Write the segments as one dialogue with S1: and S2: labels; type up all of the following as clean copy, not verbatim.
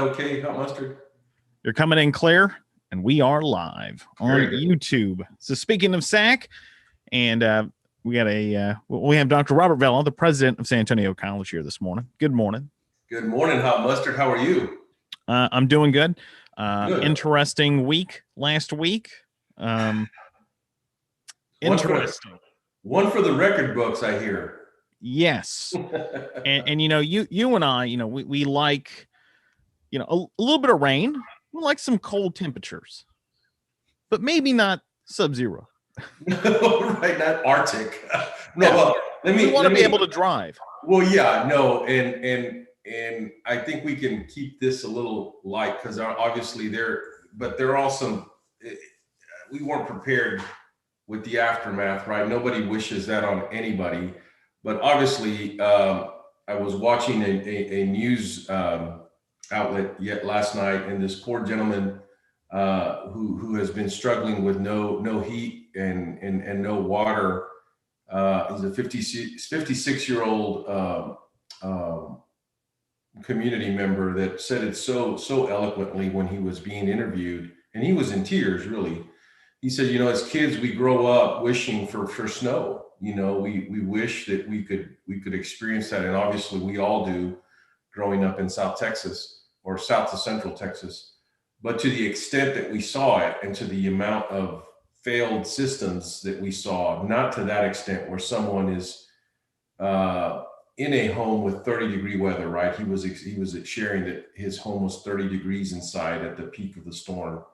S1: Okay, hot mustard.
S2: You're coming in clear, and we are live on YouTube. So speaking of SAC, and we have Dr. Robert Vela, the president of San Antonio College, here this morning. Good morning.
S1: Good morning, hot mustard. How are you?
S2: I'm doing good.
S1: Good.
S2: Interesting week last week. Interesting.
S1: One for the record books, I hear.
S2: Yes. and you and I, we like, a little bit of rain. We like some cold temperatures, but maybe not sub-zero.
S1: Right, not Arctic. No,
S2: yeah.
S1: well,
S2: we want to be able to drive.
S1: Well, yeah, no, and I think we can keep this a little light because obviously there are some. We weren't prepared with the aftermath, right? Nobody wishes that on anybody, but obviously, I was watching a news outlet yet last night, and this poor gentleman who has been struggling with no heat and no water. He's a 56-year-old community member that said it so eloquently when he was being interviewed, and he was in tears, really. He said, as kids, we grow up wishing for snow. We wish that we could experience that, and obviously we all do, growing up in South Texas or south to central Texas. But to the extent that we saw it, and to the amount of failed systems that we saw, not to that extent where someone is in a home with 30-degree weather, right? He was sharing that his home was 30 degrees inside at the peak of the storm.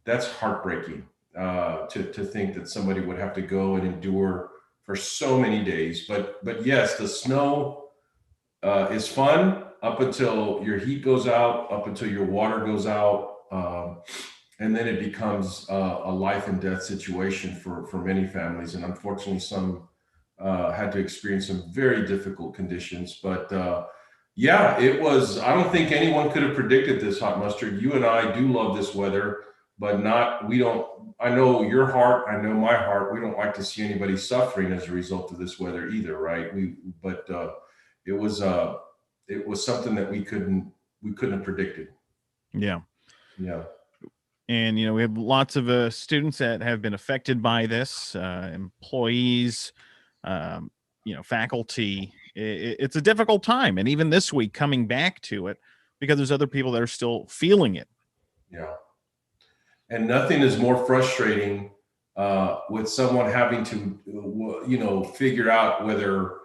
S1: That's heartbreaking to think that somebody would have to go and endure for so many days. But yes, the snow is fun up until your heat goes out, up until your water goes out. And then it becomes a life and death situation for many families. And unfortunately, some had to experience some very difficult conditions. But yeah, it was, I don't think anyone could have predicted this, hot mustard. You and I do love this weather, but I know your heart, I know my heart. We don't like to see anybody suffering as a result of this weather either, right? But it was something that we couldn't have predicted.
S2: Yeah.
S1: Yeah.
S2: And, we have lots of students that have been affected by this, employees, faculty. It's a difficult time. And even this week, coming back to it, because there's other people that are still feeling it.
S1: Yeah. And nothing is more frustrating with someone having to, figure out whether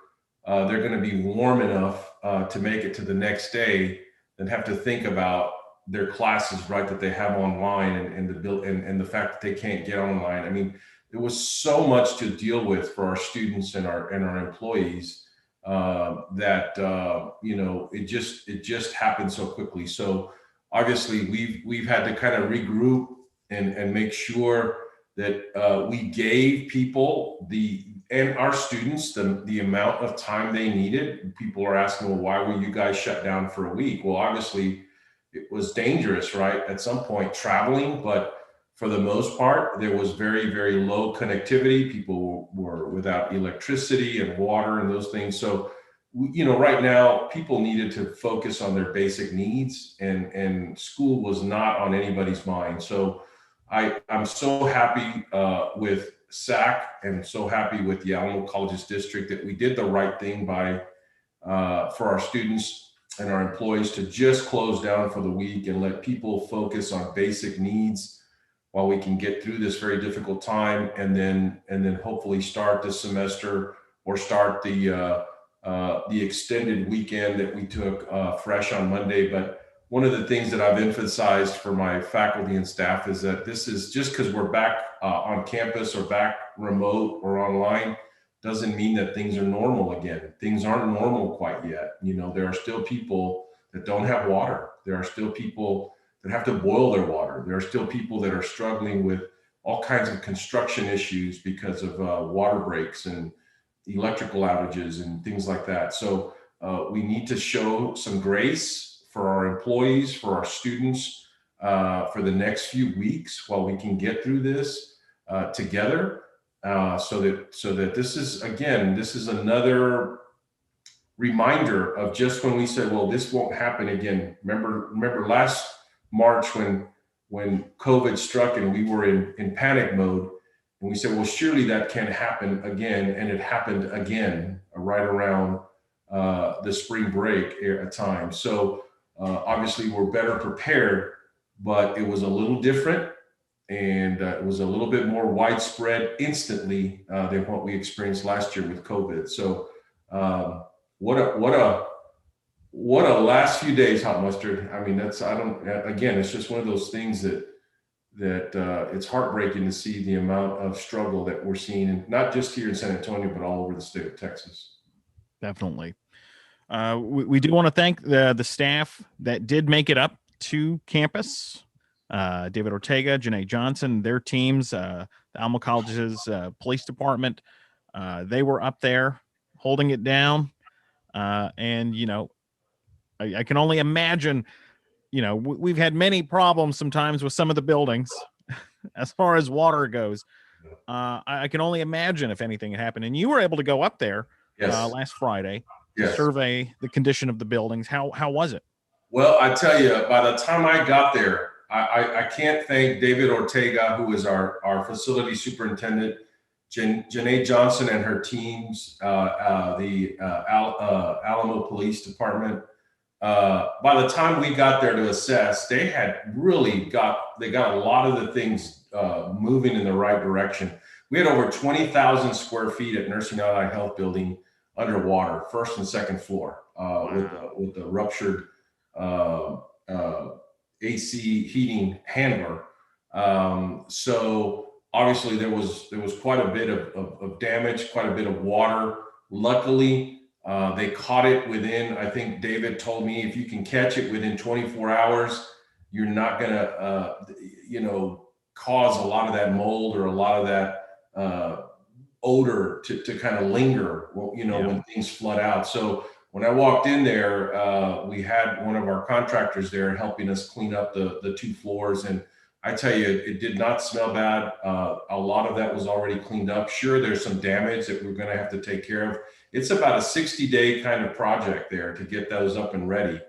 S1: they're going to be warm enough to make it to the next day, than have to think about their classes, right, that they have online, and the fact that they can't get online. I mean, there was so much to deal with for our students and our employees that it just happened so quickly. So obviously we've had to kind of regroup and make sure that we gave people and our students the amount of time they needed. People are asking, well, why were you guys shut down for a week? Well, obviously it was dangerous, right? At some point traveling, but for the most part, there was very, very low connectivity. People were without electricity and water and those things. So, right now people needed to focus on their basic needs, and school was not on anybody's mind. So I'm so happy with SAC, and so happy with the Alamo Colleges District that we did the right thing for our students and our employees to just close down for the week and let people focus on basic needs while we can get through this very difficult time, and then hopefully start this semester, or start the extended weekend that we took fresh on Monday. But one of the things that I've emphasized for my faculty and staff is that this is just because we're back on campus or back remote or online, doesn't mean that things are normal again. Things aren't normal quite yet. There are still people that don't have water. There are still people that have to boil their water. There are still people that are struggling with all kinds of construction issues because of water breaks and electrical outages and things like that. So we need to show some grace for our employees, for our students, for the next few weeks while we can get through this together. So that this is another reminder of just when we said, well, this won't happen again. Remember last March when COVID struck and we were in panic mode, and we said, well, surely that can't happen again. And it happened again right around the spring break time. So obviously we're better prepared, but it was a little different, and it was a little bit more widespread instantly than what we experienced last year with COVID. So what a last few days, Hot Mustard. I mean, it's just one of those things that it's heartbreaking to see the amount of struggle that we're seeing, not just here in San Antonio, but all over the state of Texas.
S2: Definitely. We do want to thank the staff that did make it up to campus. David Ortega, Janae Johnson, their teams, the Alamo College's police department, they were up there holding it down. And, I can only imagine, we've had many problems sometimes with some of the buildings as far as water goes. I can only imagine if anything had happened. And you were able to go up there last Friday to survey the condition of the buildings. How was it?
S1: Well, I tell you, by the time I got there, I can't thank David Ortega, who is our facility superintendent, Janae Johnson and her teams, the Alamo Police Department. By the time we got there to assess, they got a lot of the things moving in the right direction. We had over 20,000 square feet at Nursing Allied Health Building underwater, first and second floor, with the ruptured AC heating handler. So obviously there was quite a bit of damage, quite a bit of water. Luckily, they caught it within, I think David told me, if you can catch it within 24 hours, you're not going to, cause a lot of that mold or a lot of that odor to kind of linger, when things flood out. So when I walked in there, we had one of our contractors there helping us clean up the 2 floors. And I tell you, it did not smell bad. A lot of that was already cleaned up. Sure, there's some damage that we're going to have to take care of. It's about a 60-day kind of project there to get those up and ready.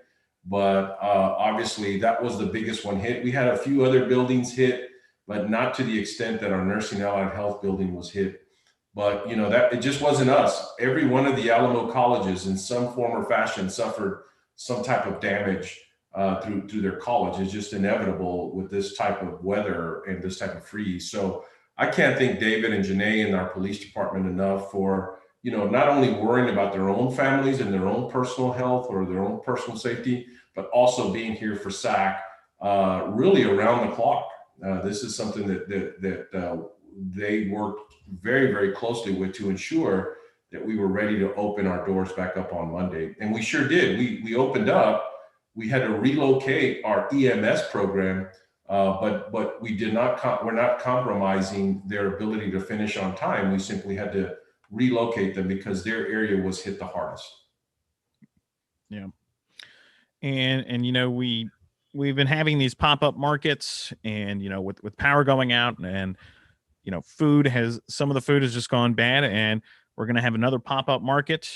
S1: But obviously, that was the biggest one hit. We had a few other buildings hit, but not to the extent that our Nursing Allied Health building was hit. But that it just wasn't us. Every one of the Alamo colleges in some form or fashion suffered some type of damage through their college. It's just inevitable with this type of weather and this type of freeze. So I can't thank David and Janae and our police department enough for not only worrying about their own families and their own personal health or their own personal safety, but also being here for SAC really around the clock. This is something that they worked very, very closely with to ensure that we were ready to open our doors back up on Monday. And we sure did. We opened up. We had to relocate our EMS program, but we did not. We're not compromising their ability to finish on time. We simply had to relocate them because their area was hit the hardest.
S2: Yeah, and we've been having these pop-up markets, and with power going out and some of the food has just gone bad, and we're going to have another pop-up market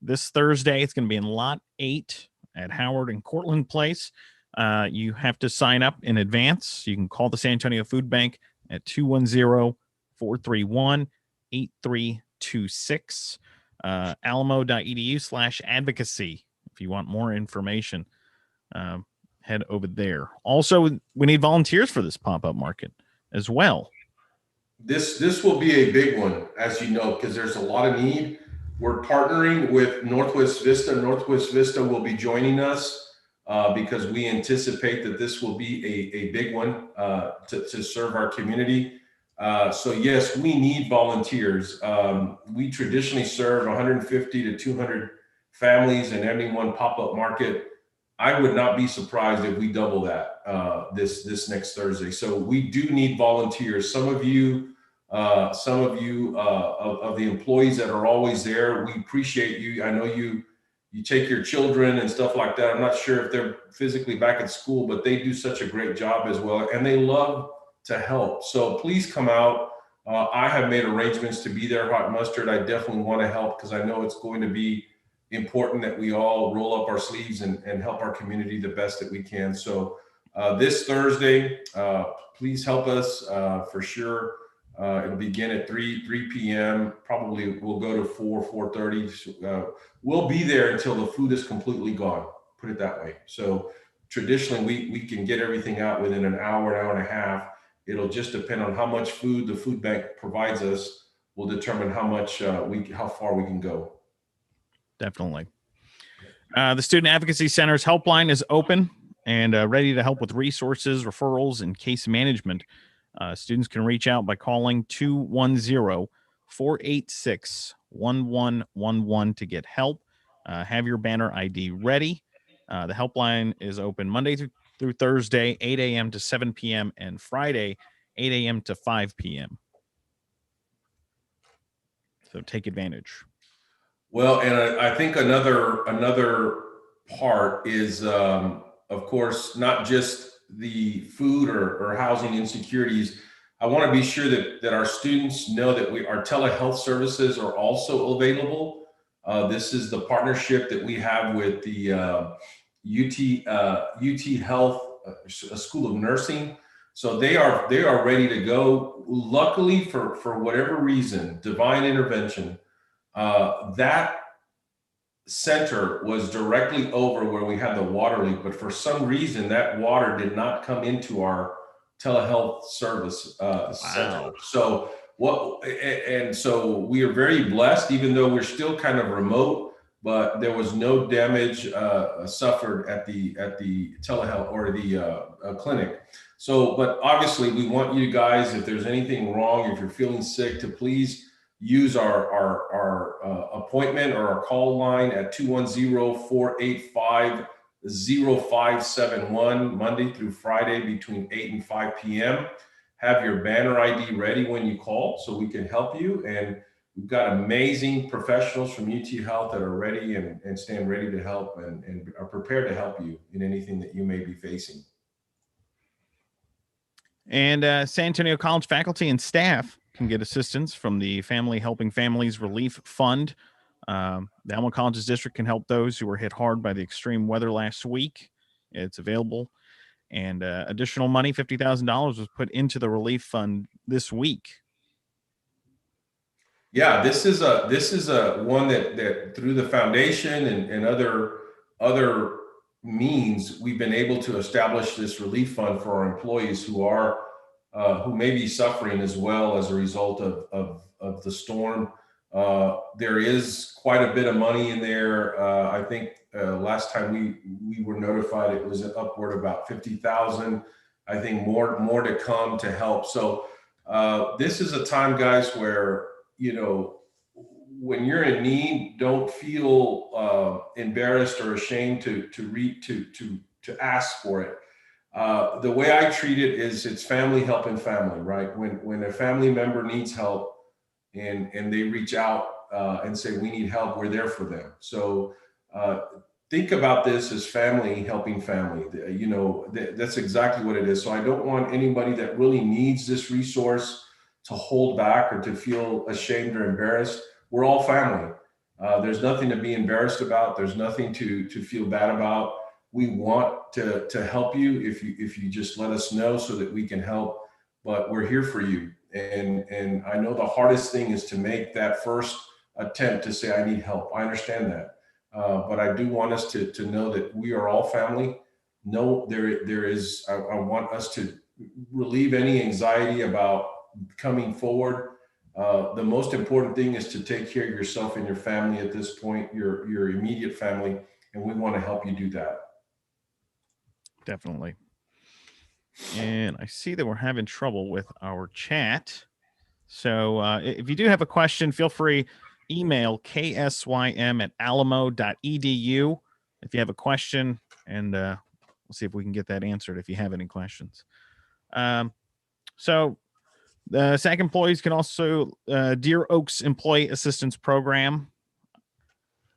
S2: this Thursday. It's going to be in Lot 8 at Howard and Courtland Place. You have to sign up in advance. You can call the San Antonio Food Bank at 210-431-8326, alamo.edu/advocacy. If you want more information, head over there. Also, we need volunteers for this pop-up market as well.
S1: This will be a big one, as you know, because there's a lot of need. We're partnering with Northwest Vista. Northwest Vista will be joining us because we anticipate that this will be a big one to serve our community. So yes, we need volunteers. We traditionally serve 150 to 200 families in any one pop-up market. I would not be surprised if we double that this next Thursday. So we do need volunteers. Some of you of the employees that are always there, we appreciate you. I know you take your children and stuff like that. I'm not sure if they're physically back at school, but they do such a great job as well, and they love to help. So please come out. I have made arrangements to be there, Hot Mustard. I definitely want to help because I know it's going to be important that we all roll up our sleeves and help our community the best that we can. So this Thursday, please help us for sure. It'll begin at 3 p.m. Probably we'll go to 4:30. We'll be there until the food is completely gone, put it that way. So traditionally we can get everything out within an hour and a half. It'll just depend on how much food the food bank provides us will determine how much how far we can go.
S2: Definitely. The Student Advocacy Center's helpline is open and ready to help with resources, referrals, and case management. Students can reach out by calling 210-486-1111 to get help. Have your banner ID ready. The helpline is open Monday through Thursday, 8 a.m. to 7 p.m. and Friday, 8 a.m. to 5 p.m. So take advantage.
S1: Well, and I think another part is, of course, not just the food or housing insecurities. I want to be sure that our students know that our telehealth services are also available. This is the partnership that we have with the UT Health School of Nursing. So they are ready to go. Luckily, for whatever reason, divine intervention, that center was directly over where we had the water leak, but for some reason that water did not come into our telehealth service center. So so we are very blessed, even though we're still kind of remote, but there was no damage suffered at the telehealth or the clinic. So, but obviously we want you guys, if there's anything wrong, if you're feeling sick, to please use our appointment or our call line at 210-485-0571 Monday through Friday between 8 and 5 p.m. Have your banner ID ready when you call so we can help you. And we've got amazing professionals from UT Health that are ready and stand ready to help and are prepared to help you in anything that you may be facing.
S2: And San Antonio College faculty and staff can get assistance from the Family Helping Families Relief Fund. The Alamo College's district can help those who were hit hard by the extreme weather last week. It's available. And additional money, $50,000, was put into the relief fund this week.
S1: Yeah, this is a one that through the foundation and other means, we've been able to establish this relief fund for our employees who may be suffering as well as a result of the storm. There is quite a bit of money in there. I think last time we were notified, it was upward about 50,000. I think more to come to help. So this is a time, guys, where, when you're in need, don't feel embarrassed or ashamed to ask for it. The way I treat it is it's family helping family, right? When a family member needs help and they reach out and say, we need help, we're there for them. So think about this as family helping family. That's exactly what it is. So I don't want anybody that really needs this resource to hold back or to feel ashamed or embarrassed. We're all family. There's nothing to be embarrassed about. There's nothing to feel bad about. We want to help you if you just let us know so that we can help, but we're here for you. And I know the hardest thing is to make that first attempt to say, I need help. I understand that. But I do want us to know that we are all family. No, I want us to relieve any anxiety about coming forward. The most important thing is to take care of yourself and your family at this point, your immediate family, and we want to help you do that.
S2: Definitely. And I see that we're having trouble with our chat. So if you do have a question, feel free, email ksym@alamo.edu if you have a question, and we'll see if we can get that answered if you have any questions. So the SAC employees can also, Deer Oaks Employee Assistance Program.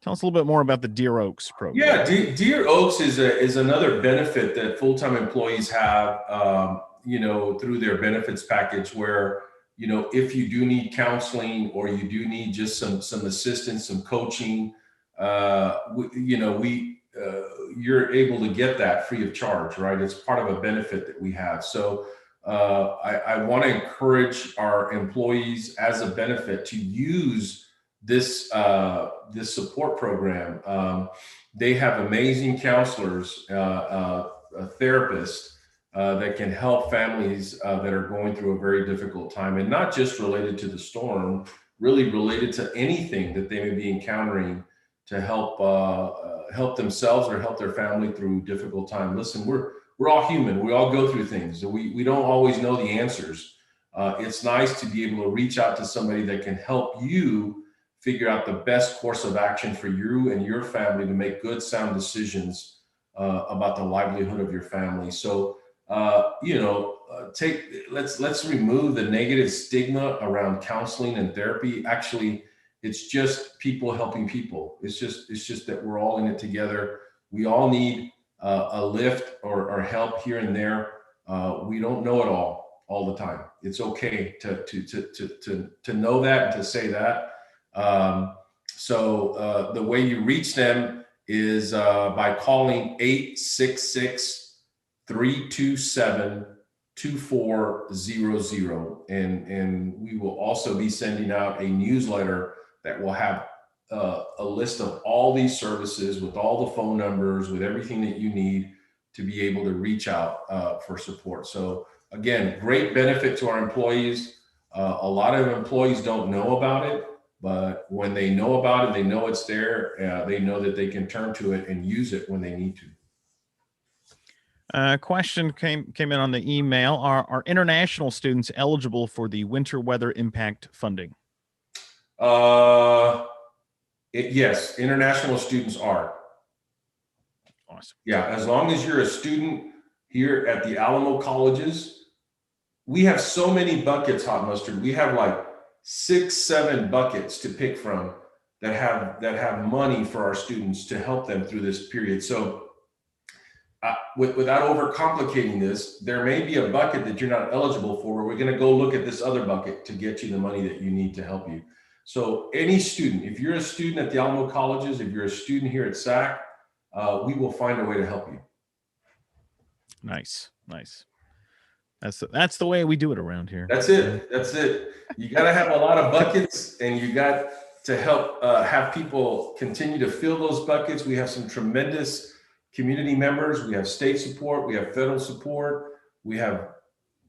S2: Tell us a little bit more about the Deer Oaks program.
S1: Yeah, Deer Oaks is another benefit that full-time employees have, through their benefits package where, if you do need counseling or you do need just some assistance, some coaching, you're able to get that free of charge, right? It's part of a benefit that we have. So I want to encourage our employees as a benefit to use this support program. They have amazing counselors, therapists that can help families that are going through a very difficult time, and not just related to the storm, really related to anything that they may be encountering to help themselves or help their family through difficult time. Listen, we're all human. We all go through things. We don't always know the answers. It's nice to be able to reach out to somebody that can help you figure out the best course of action for you and your family to make good, sound decisions about the livelihood of your family. So, let's remove the negative stigma around counseling and therapy. Actually, it's just people helping people. It's just that we're all in it together. We all need a lift or help here and there. We don't know it all the time. It's okay to know that and to say that. So the way you reach them is by calling 866-327-2400. And we will also be sending out a newsletter that will have a list of all these services with all the phone numbers, with everything that you need to be able to reach out for support. So again, great benefit to our employees. A lot of employees don't know about it, but when they know about it, they know it's there. They know that they can turn to it and use it when they need to.
S2: Question came in on the email. Are international students eligible for the winter weather impact funding?
S1: Yes, international students are.
S2: Awesome.
S1: Yeah, as long as you're a student here at the Alamo colleges, we have so many buckets, Hot Mustard. We have like 6-7 buckets to pick from that have money for our students to help them through this period. So without overcomplicating this, there may be a bucket that you're not eligible for. We're going to go look at this other bucket to get you the money that you need to help you. So any student, if you're a student at the Alamo colleges, if you're a student here at SAC, we will find a way to help you.
S2: Nice. That's the way we do it around here.
S1: That's it. You got to have a lot of buckets, and you got to help have people continue to fill those buckets. We have some tremendous community members. We have state support. We have federal support. We have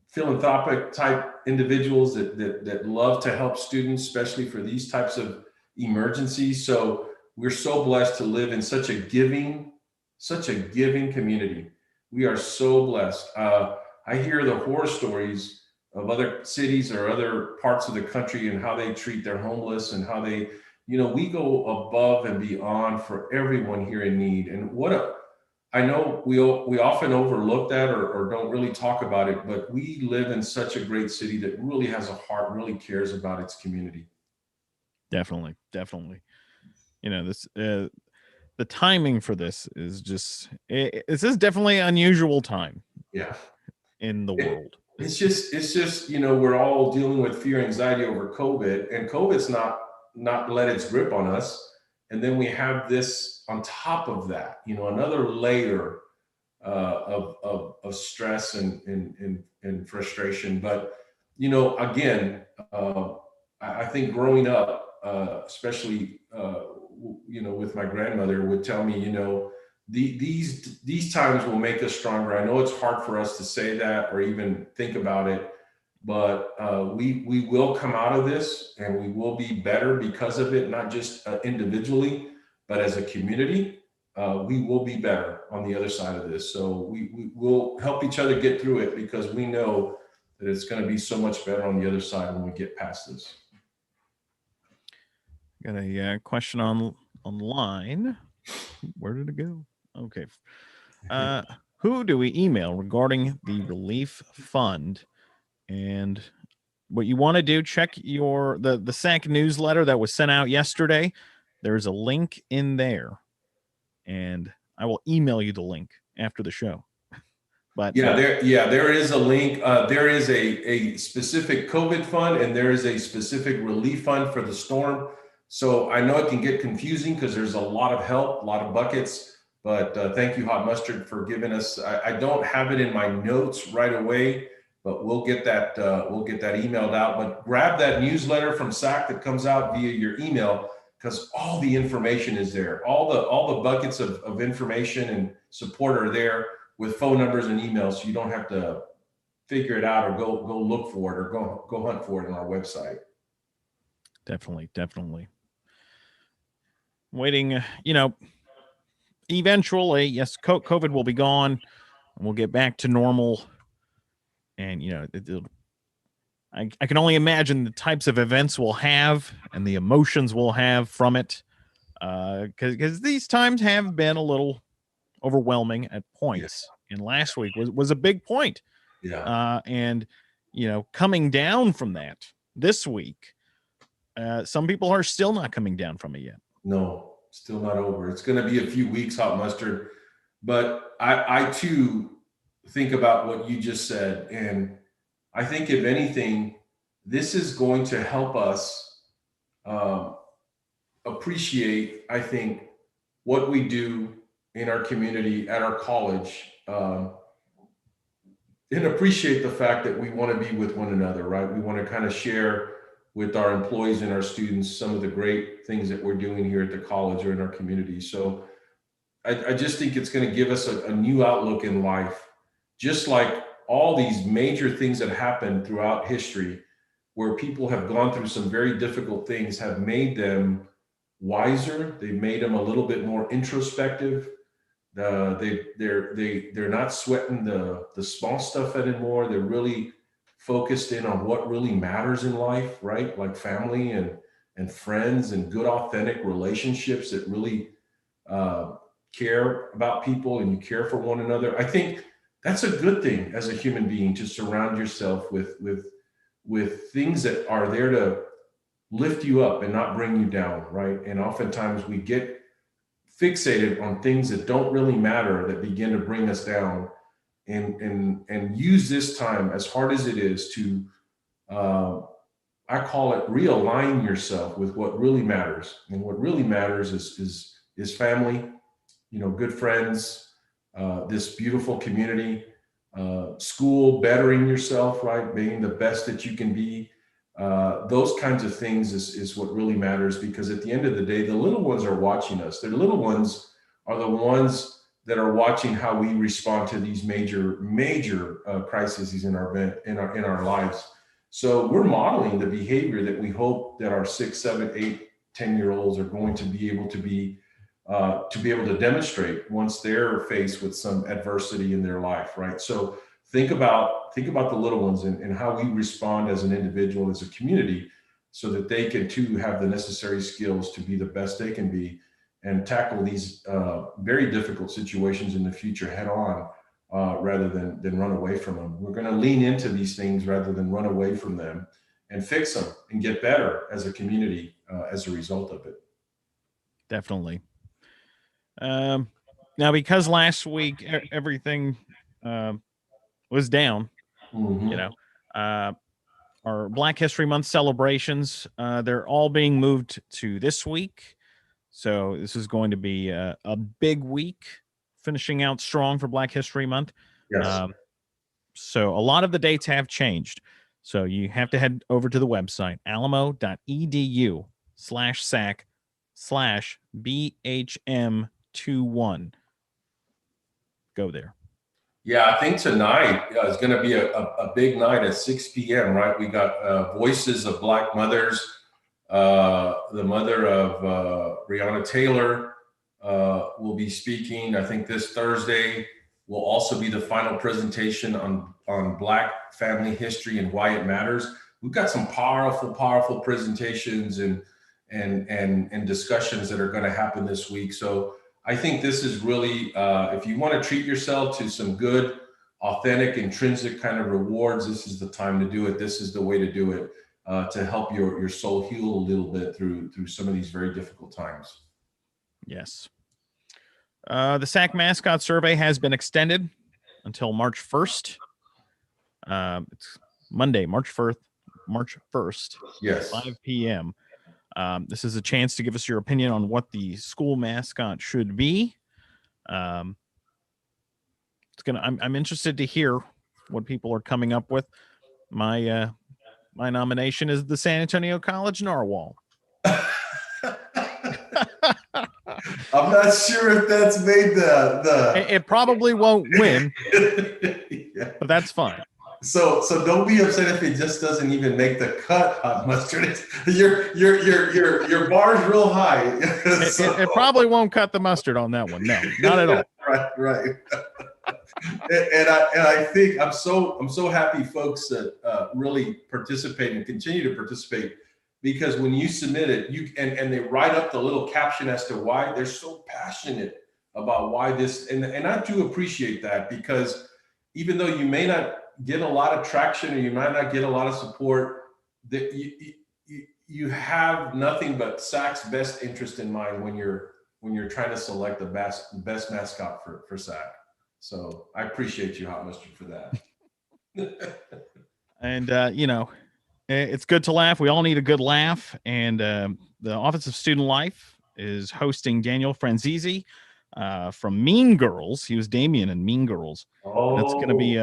S1: philanthropic type individuals that love to help students, especially for these types of emergencies. So we're so blessed to live in such a giving community. We are so blessed. I hear the horror stories of other cities or other parts of the country and how they treat their homeless and how they, we go above and beyond for everyone here in need. And I know we often overlook that or don't really talk about it, but we live in such a great city that really has a heart, really cares about its community.
S2: Definitely. This the timing for this is just this is definitely an unusual time.
S1: Yeah.
S2: In the world.
S1: It's just we're all dealing with fear, anxiety over COVID, and COVID's not let its grip on us. And then we have this on top of that, another layer of stress and frustration. But, again, I think growing up, especially, with my grandmother would tell me, these times will make us stronger. I know it's hard for us to say that or even think about it, but we will come out of this and we will be better because of it, not just individually, but as a community. We will be better on the other side of this. So we will help each other get through it because we know that it's going to be so much better on the other side when we get past this.
S2: Got a question online. Where did it go? Okay. Who do we email regarding the relief fund? And what you want to do, check the SAC newsletter that was sent out yesterday. There's a link in there, and I will email you the link after the show. But there is a link. There is a specific COVID fund, and there is a specific relief fund for the storm.
S1: So I know it can get confusing because there's a lot of help, a lot of buckets, but thank you, Hot Mustard, for giving us, I don't have it in my notes right away, but we'll get that emailed out. But grab that newsletter from SAC that comes out via your email, because all the information is there. All the buckets of information and support are there with phone numbers and emails, so you don't have to figure it out or go look for it or go hunt for it on our website.
S2: Definitely. Waiting, eventually, yes, COVID will be gone and we'll get back to normal. And, I can only imagine the types of events we'll have and the emotions we'll have from it. Because these times have been a little overwhelming at points. And last week was a big point.
S1: Yeah.
S2: And, coming down from that this week, some people are still not coming down from it yet.
S1: No, still not over. It's going to be a few weeks, Hot Mustard. But I too think about what you just said. And I think, if anything, this is going to help us appreciate, I think, what we do in our community, at our college, and appreciate the fact that we want to be with one another, right? We want to kind of share with our employees and our students some of the great things that we're doing here at the college or in our community. So I just think it's going to give us a new outlook in life, just like all these major things that happened throughout history, where people have gone through some very difficult things, have made them wiser. They've made them a little bit more introspective. They're not sweating the small stuff anymore. They're really focused in on what really matters in life, right? Like family and friends and good, authentic relationships that really care about people, and you care for one another. I think that's a good thing as a human being, to surround yourself with things that are there to lift you up and not bring you down, right? And oftentimes we get fixated on things that don't really matter, that begin to bring us down. And use this time, as hard as it is, to I call it realign yourself with what really matters. And what really matters is family, good friends, this beautiful community, school, bettering yourself, right? Being the best that you can be. Those kinds of things is what really matters, because at the end of the day, the little ones are watching us. The little ones are the ones that are watching how we respond to these major crises in our lives. So we're modeling the behavior that we hope that our 6, 7, 8, 10-year-olds are going to be able to demonstrate once they're faced with some adversity in their life, right? So think about the little ones and how we respond as an individual, as a community, so that they can too have the necessary skills to be the best they can be, and tackle these very difficult situations in the future head on, rather than run away from them. We're going to lean into these things rather than run away from them, and fix them and get better as a community as a result of it.
S2: Definitely. Now, because last week everything was down,
S1: Mm-hmm.
S2: Our Black History Month celebrations, they're all being moved to this week. So this is going to be a big week, finishing out strong for Black History Month.
S1: Yes.
S2: So a lot of the dates have changed. So you have to head over to the website, alamo.edu/SAC/BHM21. Go there.
S1: Yeah, I think tonight is going to be a big night at 6 p.m., right? We got Voices of Black Mothers. The mother of Breonna Taylor will be speaking. I think this Thursday will also be the final presentation on Black family history and why it matters. We've got some powerful presentations and discussions that are going to happen this week. So I think this is really, if you want to treat yourself to some good, authentic, intrinsic kind of rewards, this is the time to do it. This is the way to do it, to help your soul heal a little bit through some of these very difficult times.
S2: Yes. The SAC mascot survey has been extended until March 1st. It's Monday, March 1st,
S1: Yes.
S2: 5 p.m. This is a chance to give us your opinion on what the school mascot should be. I'm interested to hear what people are coming up with. My nomination is the San Antonio College Narwhal.
S1: I'm not sure if that's made the.
S2: It probably won't win,
S1: Yeah.
S2: but that's fine.
S1: So don't be upset if it just doesn't even make the cut, Hot Mustard. Your bar's real high.
S2: It probably won't cut the mustard on that one. No, not at all.
S1: Right. and I think I'm so happy folks that really participate and continue to participate, because when you submit it, and they write up the little caption as to why they're so passionate about why this, and I do appreciate that, because even though you may not get a lot of traction or you might not get a lot of support, that you have nothing but SAC's best interest in mind when you're trying to select the best mascot for SAC. So I appreciate you, Hot Mustard, for that.
S2: And it's good to laugh. We all need a good laugh. And the Office of Student Life is hosting Daniel Franzese from Mean Girls. He was Damien in Mean Girls.
S1: Oh.
S2: That's going to be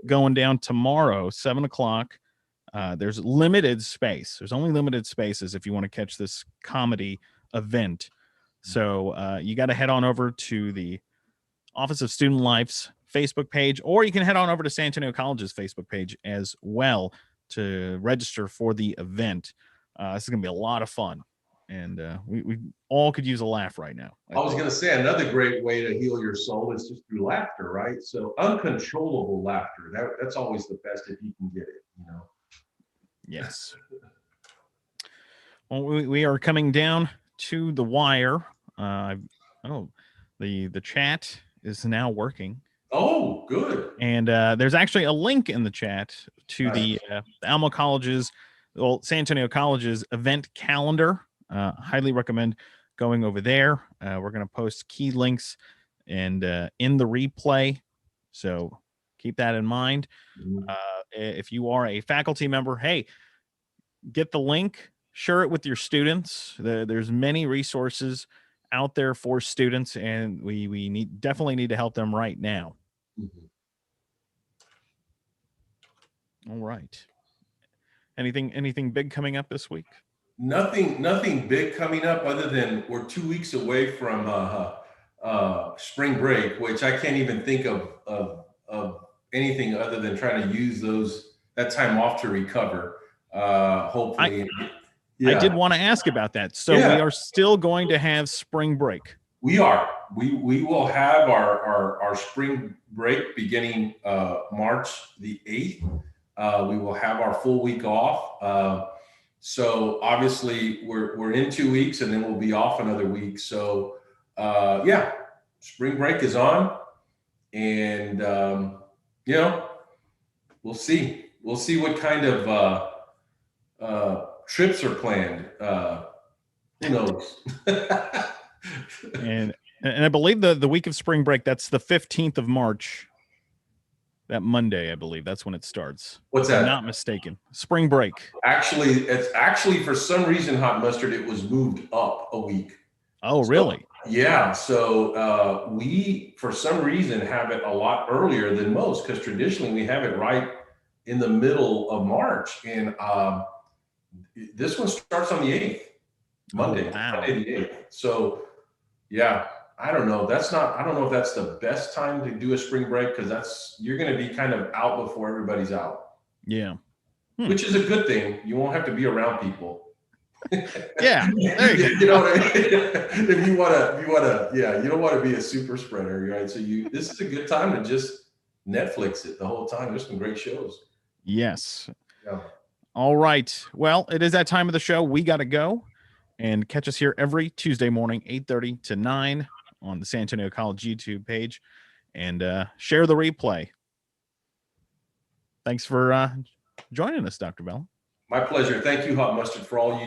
S2: going down tomorrow, 7:00. There's limited space. There's only limited spaces if you want to catch this comedy event. So you got to head on over to the Office of Student Life's Facebook page, or you can head on over to San Antonio College's Facebook page as well to register for the event. This is going to be a lot of fun, and we all could use a laugh right now.
S1: I was going to say, another great way to heal your soul is just through laughter, right? So uncontrollable laughter, that's always the best if you can get it,
S2: Yes. Well, we are coming down to the wire. The chat is now working.
S1: Oh, good.
S2: And there's actually a link in the chat to the Alamo College's, San Antonio College's event calendar. Highly recommend going over there. We're going to post key links and in the replay. So keep that in mind. If you are a faculty member, hey, get the link, share it with your students. There's many resources out there for students, and we definitely need to help them right now. All right. Anything big coming up this week?
S1: Nothing big coming up, other than we're 2 weeks away from spring break, which I can't even think of anything other than trying to use that time off to recover. Hopefully.
S2: I did want to ask about that. So we are still going to have spring break.
S1: We are. We will have our spring break beginning March the 8th. We will have our full week off. So obviously we're in 2 weeks, and then we'll be off another week. So spring break is on, and we'll see what kind of trips are planned. Who knows?
S2: and I believe the week of spring break, that's the 15th of March. That Monday, I believe that's when it starts.
S1: What's that?
S2: If I'm not mistaken. Spring break.
S1: It's for some reason, Hot Mustard, it was moved up a week.
S2: Oh, really?
S1: Yeah. So we, for some reason, have it a lot earlier than most, because traditionally we have it right in the middle of March. And this one starts on the 8th, Monday, Monday the 8th. So yeah, I don't know. I don't know if that's the best time to do a spring break, because you're going to be kind of out before everybody's out.
S2: Yeah.
S1: Which is a good thing. You won't have to be around people.
S2: Yeah. There you go.
S1: You know what I mean? If you want to, you don't want to be a super spreader, right? So this is a good time to just Netflix it the whole time. There's some great shows.
S2: Yes.
S1: Yeah.
S2: All right. Well, it is that time of the show. We got to go, and catch us here every Tuesday morning, 8:30 to 9 on the San Antonio College YouTube page, and share the replay. Thanks for joining us, Dr. Bell.
S1: My pleasure. Thank you, Hot Mustard, for all you